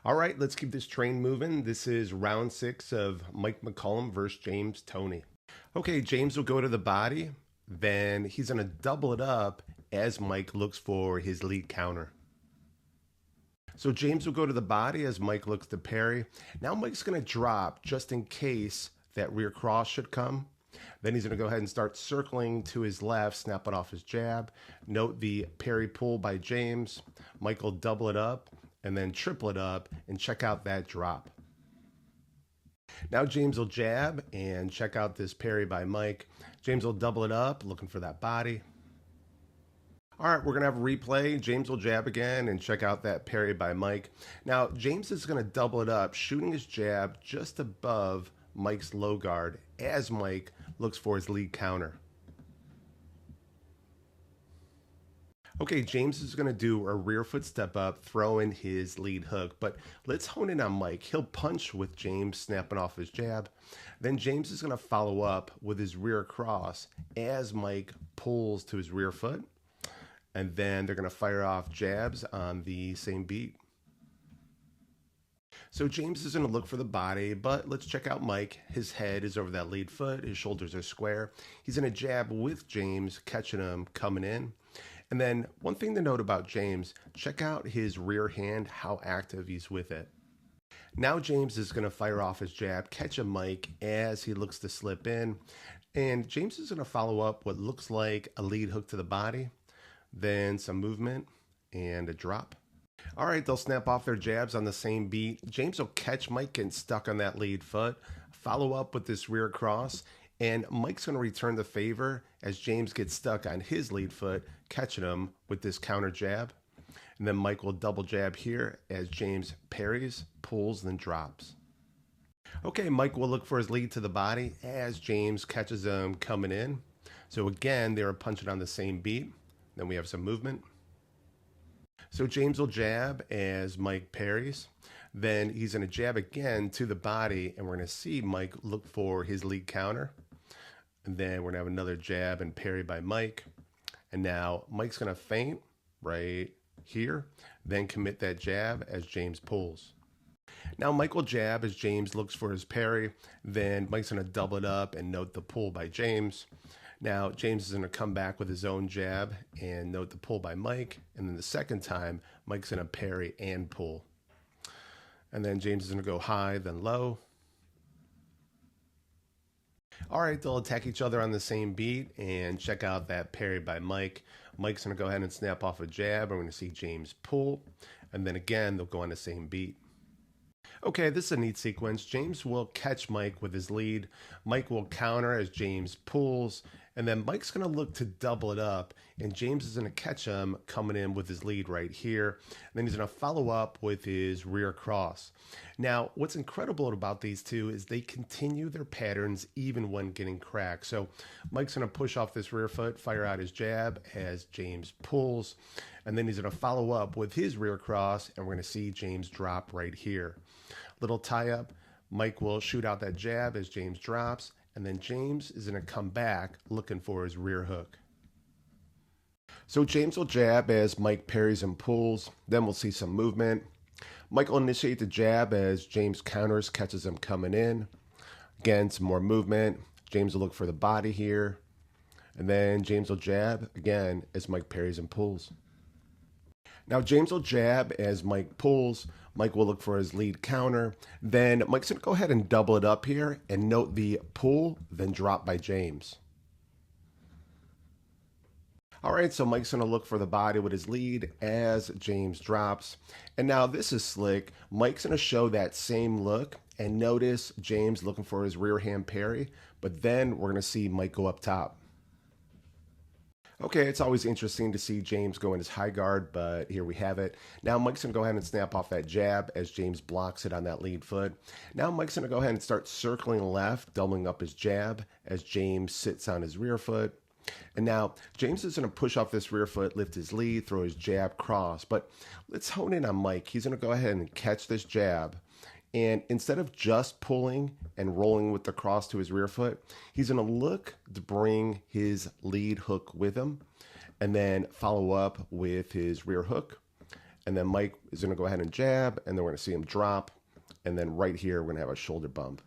All right, let's keep this train moving. This is round 6 of Mike McCallum versus James Toney. Okay, James will go to the body. Then he's going to double it up as Mike looks for his lead counter. So James will go to the body as Mike looks to parry. Now Mike's going to drop just in case that rear cross should come. Then he's going to go ahead and start circling to his left, snapping off his jab. Note the parry pull by James. Mike will double it up and then triple it up and check out that drop. Now James will jab and check out this parry by Mike. James will double it up, looking for that body. All right, we're going to have a replay. James will jab again and check out that parry by Mike. Now, James is going to double it up, shooting his jab just above Mike's low guard as Mike looks for his lead counter. Okay, James is going to do a rear foot step up, throw in his lead hook, but let's hone in on Mike. He'll punch with James snapping off his jab. Then James is going to follow up with his rear cross as Mike pulls to his rear foot. And then they're going to fire off jabs on the same beat. So James is going to look for the body, but let's check out Mike. His head is over that lead foot. His shoulders are square. He's in a jab with James, catching him coming in. And then one thing to note about James, check out his rear hand, how active he's with it. Now James is going to fire off his jab, catch a Mike as he looks to slip in. And James is going to follow up what looks like a lead hook to the body, then some movement and a drop. All right, they'll snap off their jabs on the same beat. James will catch Mike getting stuck on that lead foot, follow up with this rear cross, and Mike's going to return the favor as James gets stuck on his lead foot, catching him with this counter jab. And then Mike will double jab here as James parries, pulls, then drops. Okay, Mike will look for his lead to the body as James catches him coming in. So again, they are punching on the same beat. Then we have some movement. So James will jab as Mike parries. Then he's going to jab again to the body, and we're going to see Mike look for his lead counter. And then we're going to have another jab and parry by Mike. And now Mike's going to feint right here, then commit that jab as James pulls. Now Mike will jab as James looks for his parry. Then Mike's going to double it up and note the pull by James. Now, James is going to come back with his own jab and note the pull by Mike. And then the second time, Mike's going to parry and pull. And then James is going to go high, then low. All right, they'll attack each other on the same beat and check out that parry by Mike. Mike's going to go ahead and snap off a jab. We're going to see James pull. And then again, they'll go on the same beat. Okay, this is a neat sequence. James will catch Mike with his lead. Mike will counter as James pulls. And then Mike's going to look to double it up. And James is going to catch him coming in with his lead right here. And then he's going to follow up with his rear cross. Now, what's incredible about these two is they continue their patterns even when getting cracked. So Mike's going to push off this rear foot, fire out his jab as James pulls. And then he's going to follow up with his rear cross. And we're going to see James drop right here. Little tie up. Mike will shoot out that jab as James drops. And then James is going to come back looking for his rear hook. So James will jab as Mike parries and pulls. Then we'll see some movement. Mike will initiate the jab as James counters, catches him coming in. Again, some more movement. James will look for the body here. And then James will jab again as Mike parries and pulls. Now James will jab as Mike pulls. Mike will look for his lead counter. Then Mike's going to go ahead and double it up here and note the pull, then drop by James. All right, so Mike's going to look for the body with his lead as James drops. And now this is slick. Mike's going to show that same look and notice James looking for his rear hand parry. But then we're going to see Mike go up top. Okay, it's always interesting to see James go in his high guard, but here we have it. Now Mike's going to go ahead and snap off that jab as James blocks it on that lead foot. Now Mike's going to go ahead and start circling left, doubling up his jab as James sits on his rear foot. And now James is going to push off this rear foot, lift his lead, throw his jab cross. But let's hone in on Mike. He's going to go ahead and catch this jab. And instead of just pulling and rolling with the cross to his rear foot, he's going to look to bring his lead hook with him and then follow up with his rear hook. And then Mike is going to go ahead and jab, and then we're going to see him drop. And then right here, we're going to have a shoulder bump.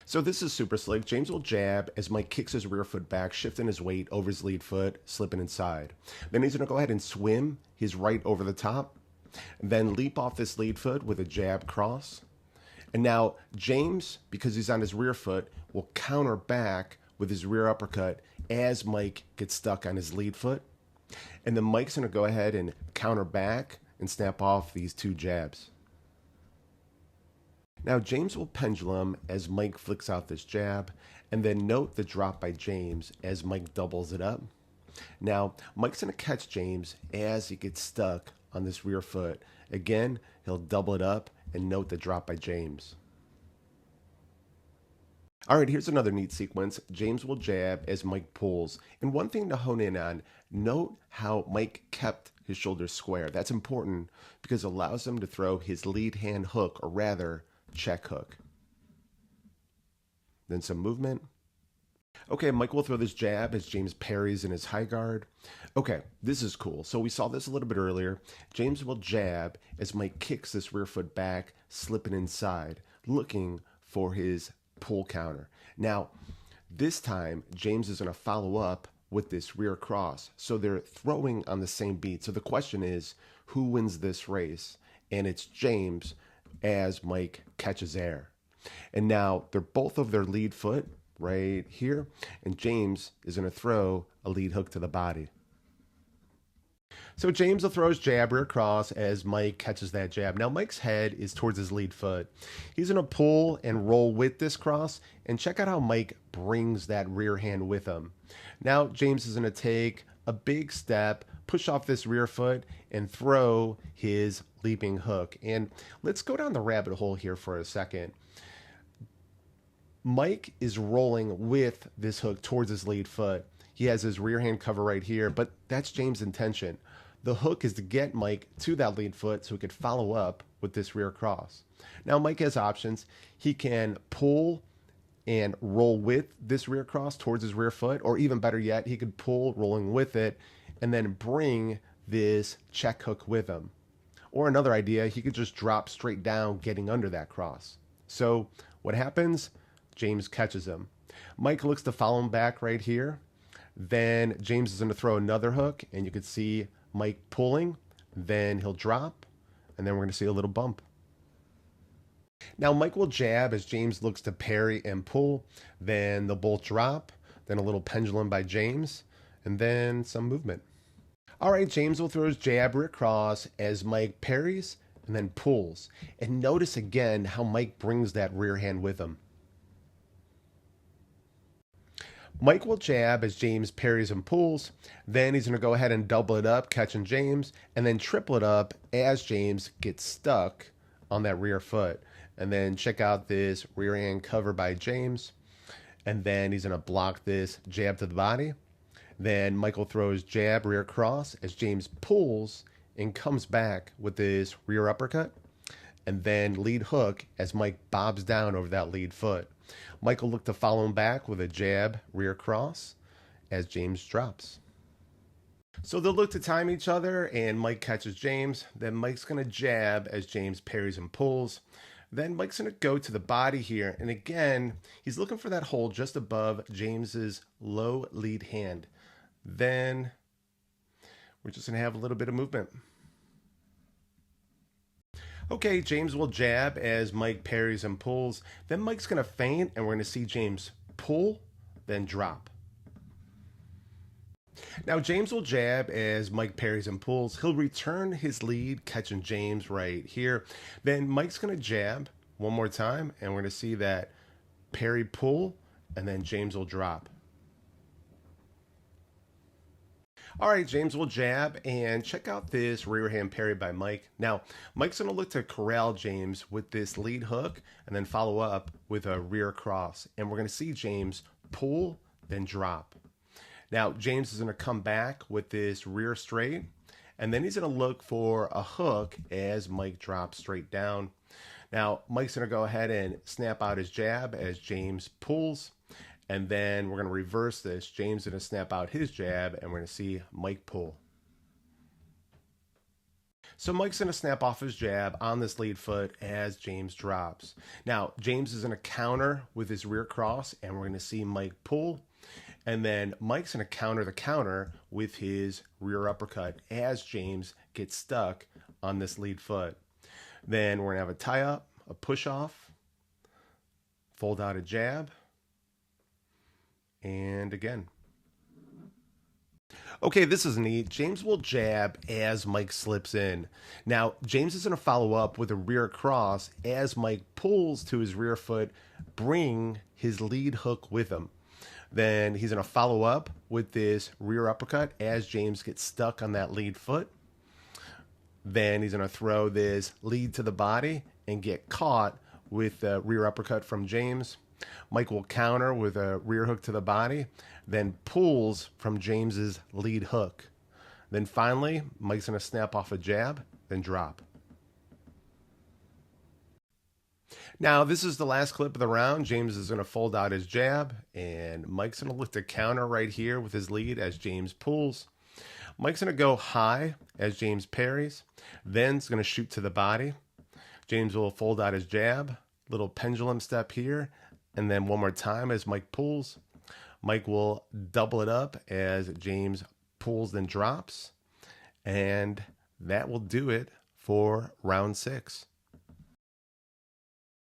So this is super slick. James will jab as Mike kicks his rear foot back, shifting his weight over his lead foot, slipping inside. Then he's going to go ahead and swim his right over the top, then leap off this lead foot with a jab cross. And now James, because he's on his rear foot, will counter back with his rear uppercut as Mike gets stuck on his lead foot. And then Mike's going to go ahead and counter back and snap off these two jabs. Now James will pendulum as Mike flicks out this jab, and then note the drop by James as Mike doubles it up. Now Mike's going to catch James as he gets stuck on this rear foot. Again, he'll double it up and note the drop by James. All right, here's another neat sequence. James will jab as Mike pulls. And one thing to hone in on, note how Mike kept his shoulders square. That's important because it allows him to throw his lead hand hook, or rather, check hook. Then some movement. Okay, Mike will throw this jab as James parries in his high guard. Okay, this is cool. So we saw this a little bit earlier. James will jab as Mike kicks this rear foot back, slipping inside, looking for his pull counter. Now, this time, James is going to follow up with this rear cross. So they're throwing on the same beat. So the question is, who wins this race? And it's James as Mike catches air. And now they're both of their lead foot right here, and James is going to throw a lead hook to the body. So James will throw his jab rear cross as Mike catches that jab. Now Mike's head is towards his lead foot. He's going to pull and roll with this cross, and check out how Mike brings that rear hand with him. Now James is going to take a big step, push off this rear foot, and throw his leaping hook. And let's go down the rabbit hole here for a second. Mike is rolling with this hook towards his lead foot. He has his rear hand cover right here, but that's James' intention. The hook is to get Mike to that lead foot so he could follow up with this rear cross. Now Mike has options. He can pull and roll with this rear cross towards his rear foot, or even better yet, he could pull rolling with it and then bring this check hook with him. Or another idea, he could just drop straight down getting under that cross. So what happens? James catches him. Mike looks to follow him back right here. Then James is going to throw another hook, and you can see Mike pulling. Then he'll drop, and then we're going to see a little bump. Now Mike will jab as James looks to parry and pull. Then they'll both drop. Then a little pendulum by James, and then some movement. All right, James will throw his jab rear cross as Mike parries and then pulls. And notice again how Mike brings that rear hand with him. Mike will jab as James parries and pulls. Then he's going to go ahead and double it up, catching James, and then triple it up as James gets stuck on that rear foot. And then check out this rear hand cover by James. And then he's going to block this jab to the body. Then Michael throws jab rear cross as James pulls and comes back with this rear uppercut. And then lead hook as Mike bobs down over that lead foot. Michael looked to follow him back with a jab rear cross as James drops. So they'll look to time each other, and Mike catches James. Then Mike's going to jab as James parries and pulls. Then Mike's going to go to the body here. And again, he's looking for that hold just above James's low lead hand. Then we're just going to have a little bit of movement. Okay, James will jab as Mike parries and pulls. Then Mike's going to feint, and we're going to see James pull, then drop. Now James will jab as Mike parries and pulls. He'll return his lead, catching James right here. Then Mike's going to jab one more time, and we're going to see that parry pull, and then James will drop. All right, James will jab, and check out this rear hand parry by Mike. Now, Mike's going to look to corral James with this lead hook and then follow up with a rear cross. And we're going to see James pull, then drop. Now, James is going to come back with this rear straight, and then he's going to look for a hook as Mike drops straight down. Now, Mike's going to go ahead and snap out his jab as James pulls. And then we're going to reverse this. James is going to snap out his jab, and we're going to see Mike pull. So Mike's going to snap off his jab on this lead foot as James drops. Now, James is going to counter with his rear cross, and we're going to see Mike pull. And then Mike's going to counter the counter with his rear uppercut as James gets stuck on this lead foot. Then we're going to have a tie-up, a push-off, fold out a jab, and again. Okay, this is neat. James will jab as Mike slips in. Now, James is going to follow up with a rear cross as Mike pulls to his rear foot, bring his lead hook with him. Then he's going to follow up with this rear uppercut as James gets stuck on that lead foot. Then he's going to throw this lead to the body and get caught with the rear uppercut from James. Mike will counter with a rear hook to the body, then pulls from James's lead hook. Then finally, Mike's going to snap off a jab, then drop. Now, this is the last clip of the round. James is going to fold out his jab, and Mike's going to look to counter right here with his lead as James pulls. Mike's going to go high as James parries, then is going to shoot to the body. James will fold out his jab, little pendulum step here, and then one more time as Mike pulls. Mike will double it up as James pulls then drops. And that will do it for round 6.